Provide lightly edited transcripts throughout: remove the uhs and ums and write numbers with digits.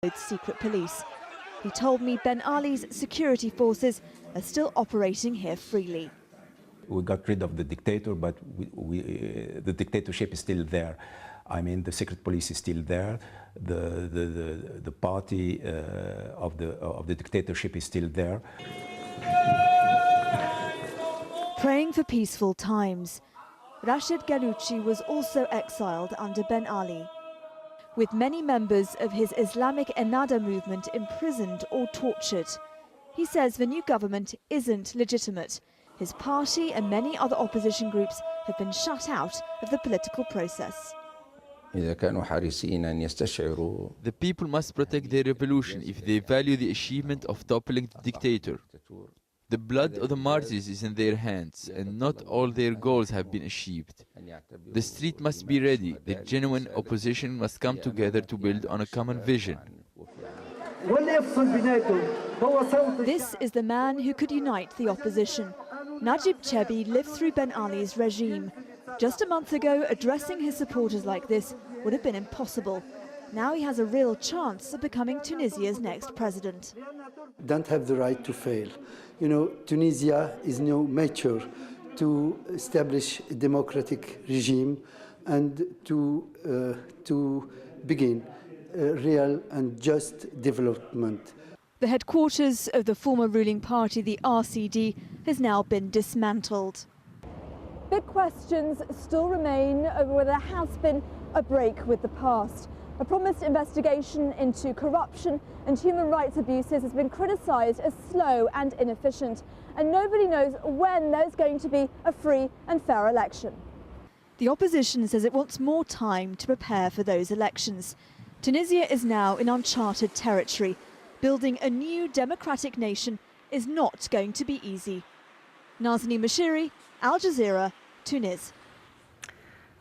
secret police. He told me Ben Ali's security forces are still operating here freely. We got rid of the dictator, but the dictatorship is still there. I mean, the secret police is still there. The party of the dictatorship is still there. Praying for peaceful times. Rashid Ghannouchi was also exiled under Ben Ali, with many members of his Islamic Ennahda movement imprisoned or tortured. He says the new government isn't legitimate. His party and many other opposition groups have been shut out of the political process. The people must protect their revolution if they value the achievement of toppling the dictator. The blood of the martyrs is in their hands, and not all their goals have been achieved. The street must be ready. The genuine opposition must come together to build on a common vision. This is the man who could unite the opposition. Najib Chebi lived through Ben Ali's regime. Just a month ago, addressing his supporters like this would have been impossible. Now he has a real chance of becoming Tunisia's next president. Don't have the right to fail. You know, Tunisia is now mature to establish a democratic regime and to begin real and just development. The headquarters of the former ruling party, the RCD, has now been dismantled. Big questions still remain over whether there has been a break with the past. A promised investigation into corruption and human rights abuses has been criticised as slow and inefficient, and nobody knows when there's going to be a free and fair election. The opposition says it wants more time to prepare for those elections. Tunisia is now in uncharted territory. Building a new democratic nation is not going to be easy. Nazanin Moshiri, Al Jazeera, Tunis.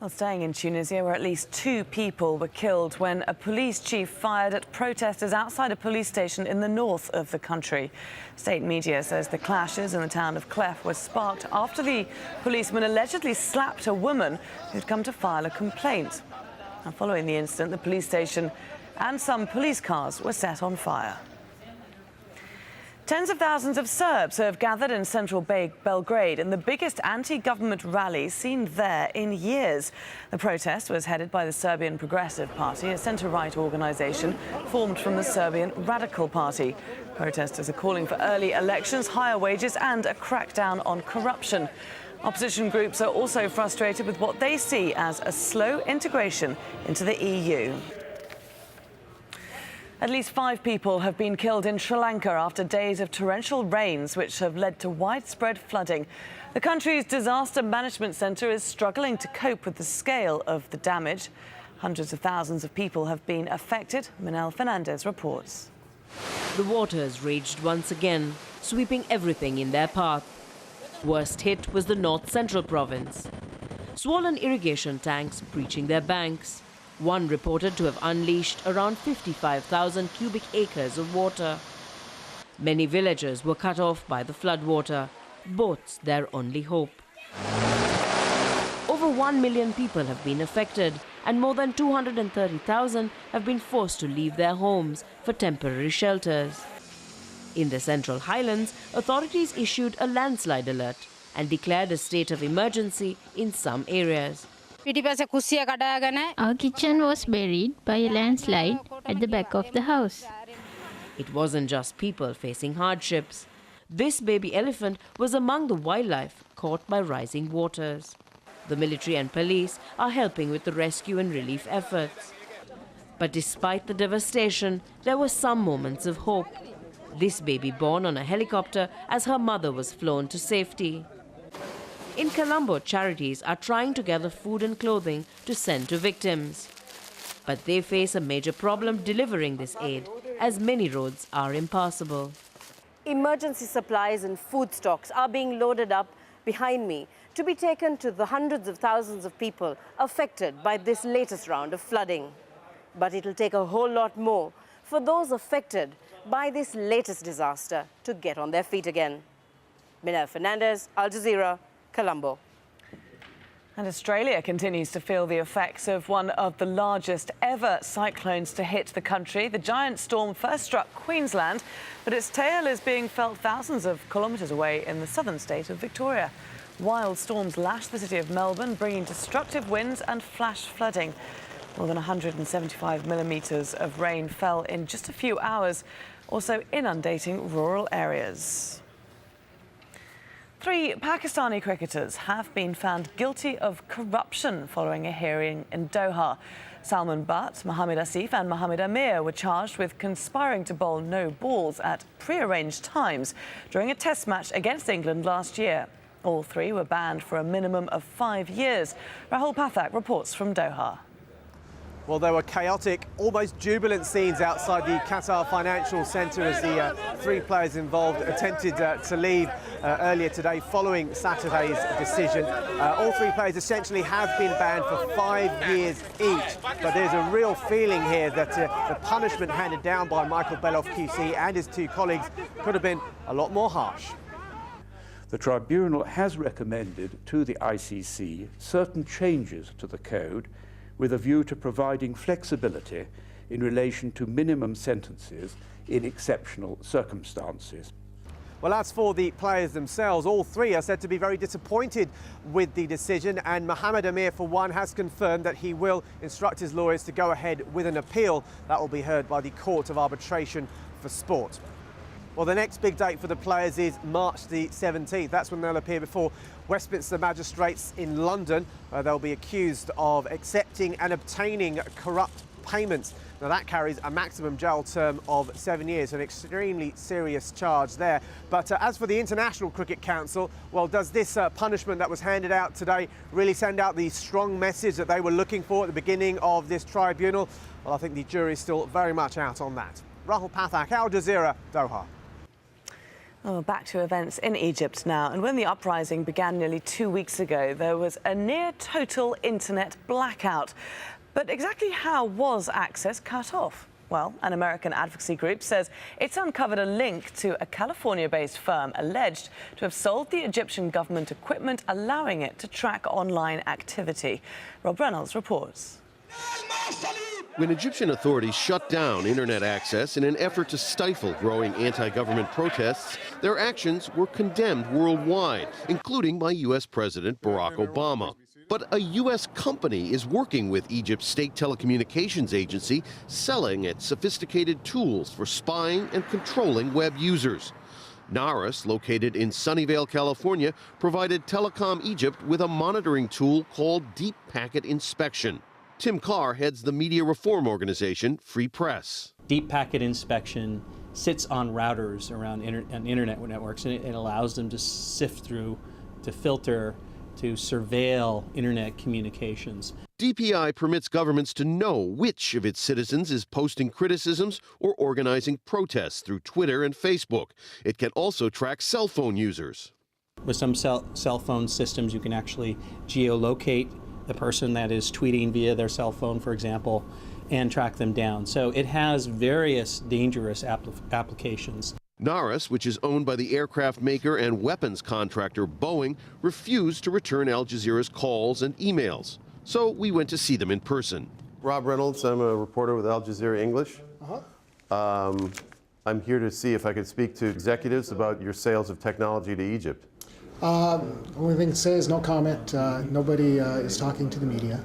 Well, staying in Tunisia, where at least 2 people were killed when a police chief fired at protesters outside a police station in the north of the country. State media says the clashes in the town of Clef were sparked after the policeman allegedly slapped a woman who'd come to file a complaint. And following the incident, the police station and some police cars were set on fire. Tens of thousands of Serbs have gathered in central Belgrade in the biggest anti-government rally seen there in years. The protest was headed by the Serbian Progressive Party, a centre-right organisation formed from the Serbian Radical Party. Protesters are calling for early elections, higher wages and a crackdown on corruption. Opposition groups are also frustrated with what they see as a slow integration into the EU. At least 5 people have been killed in Sri Lanka after days of torrential rains which have led to widespread flooding. The country's disaster management centre is struggling to cope with the scale of the damage. Hundreds of thousands of people have been affected. Manel Fernandez reports. The waters raged once again, sweeping everything in their path. Worst hit was the North Central province. Swollen irrigation tanks breaching their banks. One reported to have unleashed around 55,000 cubic acres of water. Many villagers were cut off by the floodwater, boats their only hope. Over 1 million people have been affected, and more than 230,000 have been forced to leave their homes for temporary shelters. In the Central Highlands, authorities issued a landslide alert and declared a state of emergency in some areas. Our kitchen was buried by a landslide at the back of the house. It wasn't just people facing hardships. This baby elephant was among the wildlife caught by rising waters. The military and police are helping with the rescue and relief efforts. But despite the devastation, there were some moments of hope. This baby born on a helicopter as her mother was flown to safety. In Colombo, charities are trying to gather food and clothing to send to victims. But they face a major problem delivering this aid, as many roads are impassable. Emergency supplies and food stocks are being loaded up behind me to be taken to the hundreds of thousands of people affected by this latest round of flooding. But it'll take a whole lot more for those affected by this latest disaster to get on their feet again. Manel Fernandez, Al Jazeera, Colombo. And Australia continues to feel the effects of one of the largest ever cyclones to hit the country. The giant storm first struck Queensland, but its tail is being felt thousands of kilometres away in the southern state of Victoria. Wild storms lashed the city of Melbourne, bringing destructive winds and flash flooding. More than 175 millimetres of rain fell in just a few hours, also inundating rural areas. 3 Pakistani cricketers have been found guilty of corruption following a hearing in Doha. Salman Butt, Mohammad Asif and Mohammad Amir were charged with conspiring to bowl no balls at pre-arranged times during a test match against England last year. All 3 were banned for a minimum of 5 years. Rahul Pathak reports from Doha. Well, there were chaotic, almost jubilant scenes outside the Qatar Financial Centre as the 3 players involved attempted to leave earlier today following Saturday's decision. All 3 players essentially have been banned for 5 years each, but there's a real feeling here that the punishment handed down by Michael Beloff QC and his 2 colleagues could have been a lot more harsh. The tribunal has recommended to the ICC certain changes to the code with a view to providing flexibility in relation to minimum sentences in exceptional circumstances. Well, as for the players themselves, all 3 are said to be very disappointed with the decision, and Mohammad Amir, for one, has confirmed that he will instruct his lawyers to go ahead with an appeal. That will be heard by the Court of Arbitration for Sport. Well, the next big date for the players is March the 17th. That's when they'll appear before Westminster magistrates in London, where they'll be accused of accepting and obtaining corrupt payments. Now, that carries a maximum jail term of 7 years, an extremely serious charge there. But as for the International Cricket Council, well, does this punishment that was handed out today really send out the strong message that they were looking for at the beginning of this tribunal? Well, I think the jury's still very much out on that. Rahul Pathak, Al Jazeera, Doha. Oh, back to events in Egypt now. And when the uprising began nearly 2 weeks ago, there was a near-total internet blackout. But exactly how was access cut off? Well, an American advocacy group says it's uncovered a link to a California-based firm alleged to have sold the Egyptian government equipment, allowing it to track online activity. Rob Reynolds reports. When Egyptian authorities shut down internet access in an effort to stifle growing anti-government protests, their actions were condemned worldwide, including by U.S. President Barack Obama. But a U.S. company is working with Egypt's state telecommunications agency, selling it sophisticated tools for spying and controlling web users. Naris, located in Sunnyvale, California, provided Telecom Egypt with a monitoring tool called Deep Packet Inspection. Tim Carr heads the media reform organization Free Press. Deep packet inspection sits on routers around internet networks, and it allows them to sift through, to filter, to surveil internet communications. DPI permits governments to know which of its citizens is posting criticisms or organizing protests through Twitter and Facebook. It can also track cell phone users. With some cell phone systems, you can actually geolocate the person that is tweeting via their cell phone, for example, and track them down. So it has various dangerous applications. Naris, which is owned by the aircraft maker and weapons contractor Boeing, refused to return Al Jazeera's calls and emails. So we went to see them in person. Rob Reynolds, I'm a reporter with Al Jazeera English. I'm here to see if I could speak to executives about your sales of technology to Egypt. Only thing to say is no comment. Nobody is talking to the media.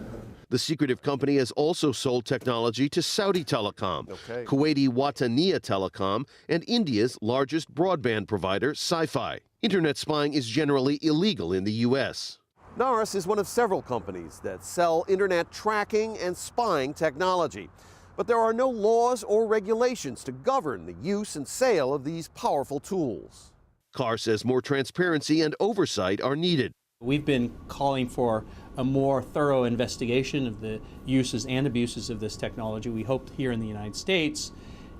The secretive company has also sold technology to Saudi Telecom, Kuwaiti Wataniya Telecom, and India's largest broadband provider, Sci-Fi. Internet spying is generally illegal in the U.S. Naris is one of several companies that sell internet tracking and spying technology. But there are no laws or regulations to govern the use and sale of these powerful tools. Carr says more transparency and oversight are needed. We've been calling for a more thorough investigation of the uses and abuses of this technology. We hope here in the United States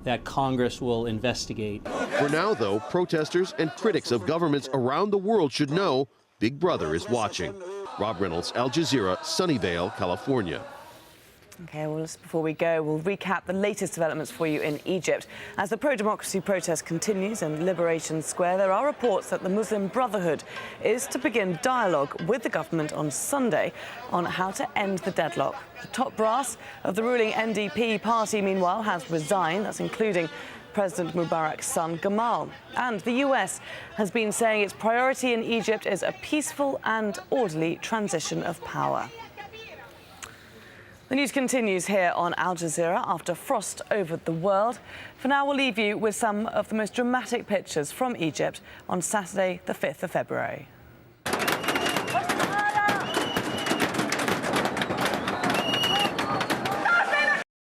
that Congress will investigate. For now, though, protesters and critics of governments around the world should know Big Brother is watching. Rob Reynolds, Al Jazeera, Sunnyvale, California. OK, well, just before we go, we'll recap the latest developments for you in Egypt. As the pro-democracy protest continues in Liberation Square, there are reports that the Muslim Brotherhood is to begin dialogue with the government on Sunday on how to end the deadlock. The top brass of the ruling NDP party, meanwhile, has resigned. That's including President Mubarak's son, Gamal. And the US has been saying its priority in Egypt is a peaceful and orderly transition of power. The news continues here on Al Jazeera after frost over the world. For now, we'll leave you with some of the most dramatic pictures from Egypt on Saturday, the 5th of February.